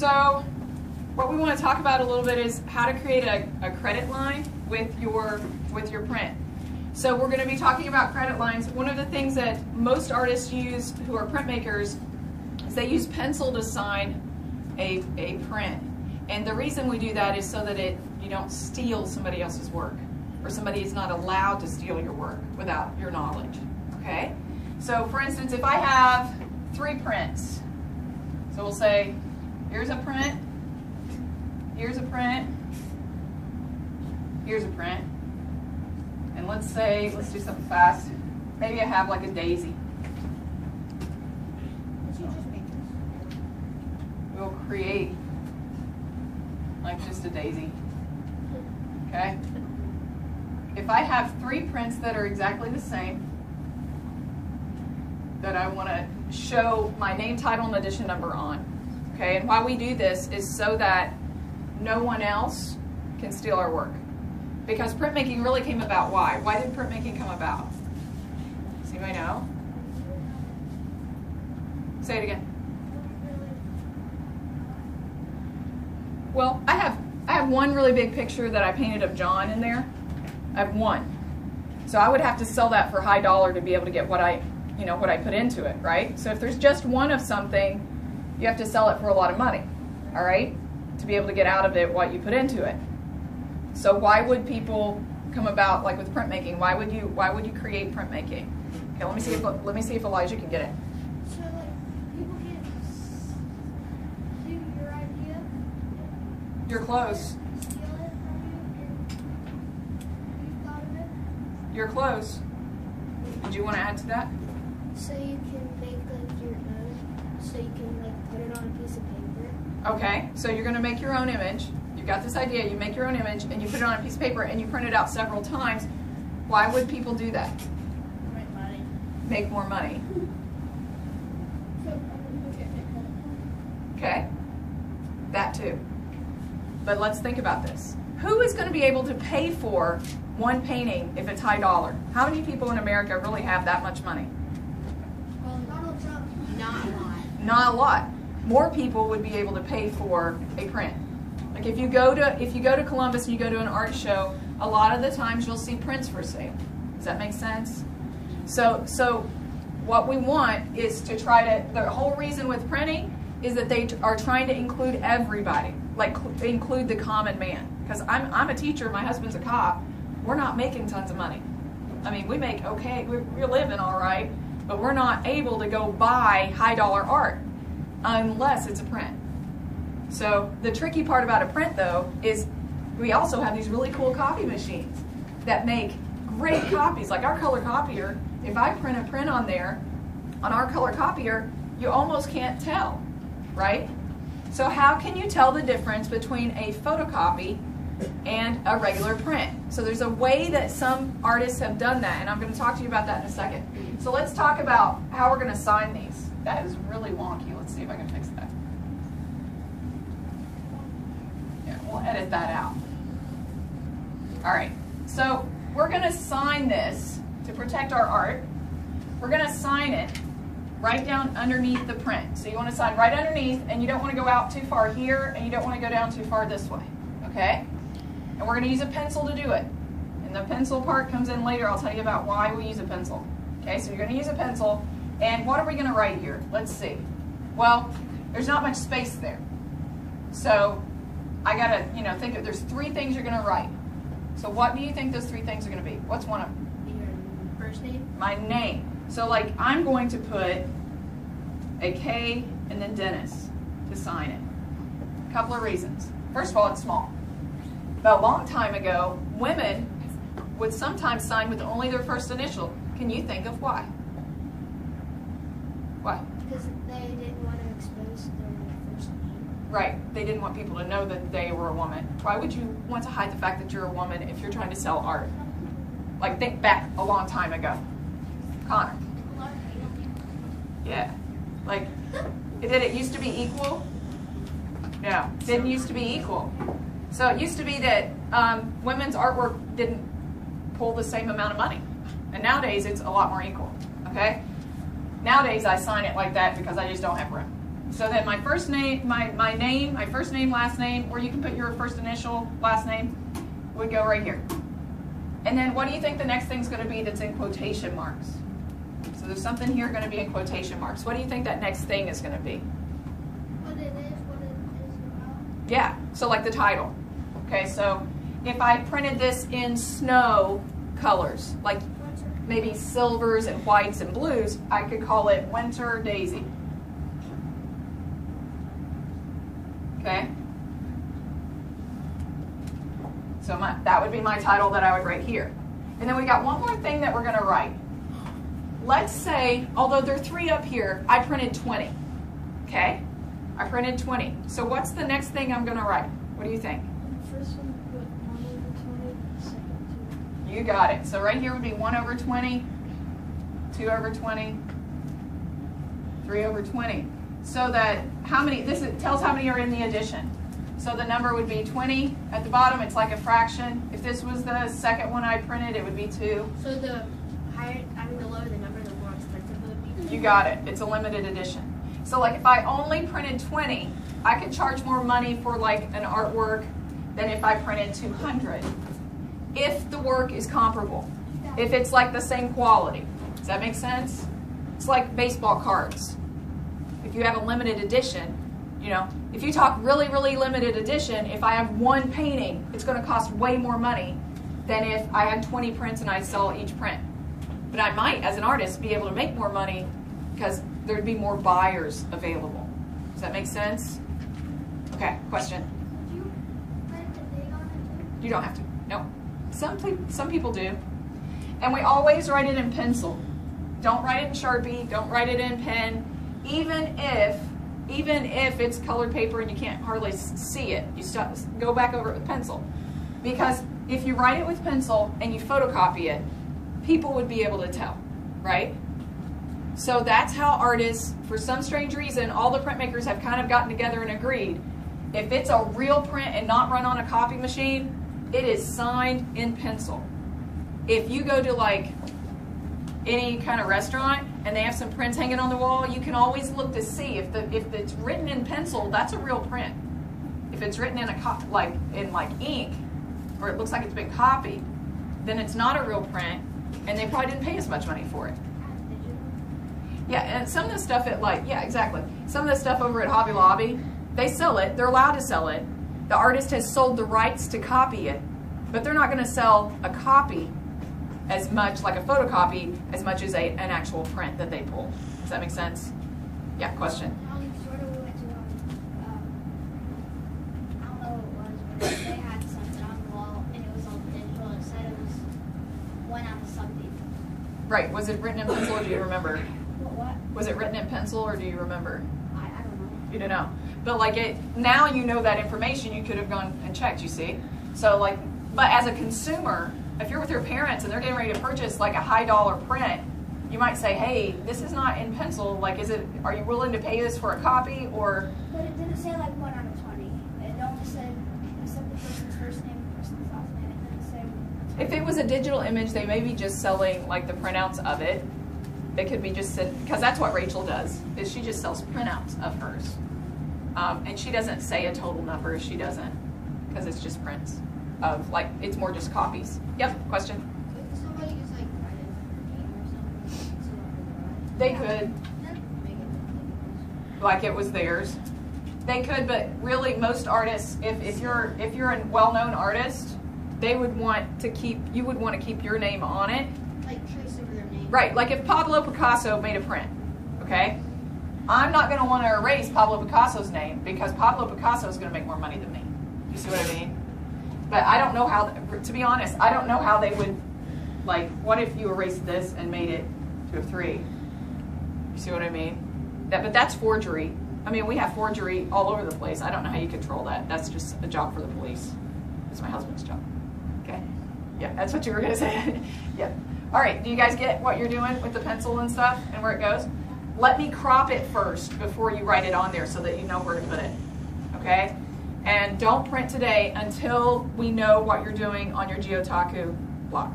So what we want to talk about a little bit is how to create a credit line with your print. So we're going to be talking about credit lines. One of the things that most artists use who are printmakers is they use pencil to sign a print. And the reason we do that is so that you don't steal somebody else's work, or somebody is not allowed to steal your work without your knowledge. Okay? So for instance, if I have 3 prints, so we'll say, here's a print, here's a print, here's a print, and let's do something fast. Maybe I have like a daisy. We'll create like just a daisy. Okay? If I have 3 prints that are exactly the same, that I want to show my name, title, and edition number on. Okay? And why we do this is so that no one else can steal our work. Because printmaking really came about why? Why did printmaking come about? Does anybody know? Say it again. Well, I have one really big picture that I painted of John in there. I have one. So I would have to sell that for high dollar to be able to get what I put into it, right? So if there's just one of something, you have to sell it for a lot of money, all right? To be able to get out of it what you put into it. So why would people come about, like with printmaking? Why would you create printmaking? Okay, let me see if Elijah can get it. So like people can do your idea. You're close. Steal it from you and you thought of it. You're close. Did you want to add to that? So you can make like your own. So you can like put it on a piece of paper. Okay, so you're going to make your own image. You've got this idea, you make your own image, and you put it on a piece of paper, and you print it out several times. Why would people do that? Make money. Make more money. Okay, that too. But let's think about this. Who is going to be able to pay for one painting if it's high dollar? How many people in America really have that much money? Donald Trump. Not a lot. Not a lot. More people would be able to pay for a print. Like if you go to Columbus and you go to an art show, a lot of the times you'll see prints for sale. Does that make sense? So what we want is to try to, the whole reason with printing is that they are trying to include everybody, like include the common man. Because I'm a teacher, my husband's a cop, we're not making tons of money. I mean, we make okay, we're living all right, but we're not able to go buy high dollar art unless it's a print. So the tricky part about a print though is we also have these really cool copy machines that make great copies. Like our color copier, if I print a print on there, on our color copier, you almost can't tell, right? So how can you tell the difference between a photocopy and a regular print? So there's a way that some artists have done that, and I'm going to talk to you about that in a second. So let's talk about how we're going to sign these. That is really wonky. Let's see if I can fix that. Yeah, we'll edit that out. All right, so we're going to sign this to protect our art. We're going to sign it right down underneath the print. So you want to sign right underneath, and you don't want to go out too far here, and you don't want to go down too far this way, okay? And we're going to use a pencil to do it. And the pencil part comes in later. I'll tell you about why we use a pencil. Okay, so you're going to use a pencil, and what are we going to write here? Let's see. Well, there's not much space there. So I got to, think that there's 3 things you're going to write. So what do you think those 3 things are going to be? What's one of them? Your first name? My name. So like I'm going to put a K and then Dennis to sign it. A couple of reasons. First of all, it's small. But a long time ago, women would sometimes sign with only their first initial. Can you think of why? Why? Because they didn't want to expose their first name. Right. They didn't want people to know that they were a woman. Why would you want to hide the fact that you're a woman if you're trying to sell art? Like think back a long time ago. Connor. Yeah. Like, did it used to be equal? No, didn't used to be equal. So it used to be that women's artwork didn't pull the same amount of money. And nowadays it's a lot more equal, okay? Nowadays I sign it like that because I just don't have room. So then my first name, my name, my first name, last name, or you can put your first initial, last name, would go right here. And then what do you think the next thing's going to be that's in quotation marks? So there's something here going to be in quotation marks. What do you think that next thing is going to be? What it is about. Yeah, so like the title. Okay, so if I printed this in snow colors, like maybe silvers and whites and blues, I could call it Winter Daisy. Okay? So that would be my title that I would write here. And then we got one more thing that we're going to write. Let's say, although there are 3 up here, I printed 20. Okay? I printed 20. So what's the next thing I'm going to write? What do you think? First one, put 1/20. Second, 2. You got it. So right here would be 1/20, 2/20, 3/20. So that how many, it tells how many are in the addition. So the number would be 20 at the bottom. It's like a fraction. If this was the second one I printed, it would be 2. So the higher, the lower the number, the more expensive it would be. You got it. It's a limited edition. So like if I only printed 20, I could charge more money for like an artwork than if I printed 200. If the work is comparable. If it's like the same quality. Does that make sense? It's like baseball cards. If you have a limited edition, you know, if you talk really, really limited edition, if I have one painting, it's going to cost way more money than if I had 20 prints and I sell each print. But I might, as an artist, be able to make more money because there'd be more buyers available. Does that make sense? Okay, question. Do you print the date on it too? You don't have to. No. Some people do. And we always write it in pencil. Don't write it in Sharpie. Don't write it in pen. Even if it's colored paper and you can't hardly see it, you still go back over it with pencil. Because if you write it with pencil and you photocopy it, people would be able to tell, right? So that's how artists, for some strange reason, all the printmakers have kind of gotten together and agreed. If it's a real print and not run on a copy machine, it is signed in pencil. If you go to like any kind of restaurant and they have some prints hanging on the wall, you can always look to see if it's written in pencil, that's a real print. If it's written in in ink, or it looks like it's been copied, then it's not a real print, and they probably didn't pay as much money for it. Yeah, and some of the stuff exactly. Some of the stuff over at Hobby Lobby, they sell it. They're allowed to sell it. The artist has sold the rights to copy it, but they're not going to sell a copy as much, like a photocopy, as much as an actual print that they pull. Does that make sense? Yeah, question? Sort of, we went to, I don't know what it was, but they had something on the wall, and it was all digital. It said it was 1 out of something. Right. Was it written in pencil, or do you remember? What? Was it written in pencil, or do you remember? I don't know. You don't know. But now you know that information, you could have gone and checked, you see? So but as a consumer, if you're with your parents and they're getting ready to purchase like a high dollar print, you might say, hey, this is not in pencil. Like, are you willing to pay this for a copy, or? But it didn't say like 1 out of 20. It only said the person's first name, the person's last name. It didn't say. If it was a digital image, they may be just selling like the printouts of it. It could be just, because that's what Rachel does, is she just sells printouts of hers. And she doesn't say a total number, she doesn't, because it's just prints of, it's more just copies. Yep, question? Could somebody just like write it for name or something? They could, Make it like it was theirs. They could, but really most artists, if you're a well-known artist, they would want to keep, you would want to keep your name on it. like trace over their name. Right, like if Pablo Picasso made a print, okay? I'm not going to want to erase Pablo Picasso's name because Pablo Picasso is going to make more money than me. You see what I mean? But I don't know how, to be honest, I don't know how they would, what if you erased this and made it to a 3? You see what I mean? But that's forgery. I mean, we have forgery all over the place. I don't know how you control that. That's just a job for the police. It's my husband's job. Okay? Yeah, that's what you were going to say. Yeah. All right, do you guys get what you're doing with the pencil and stuff and where it goes? Let me crop it first before you write it on there so that you know where to put it. Okay? And don't print today until we know what you're doing on your Geotaku block.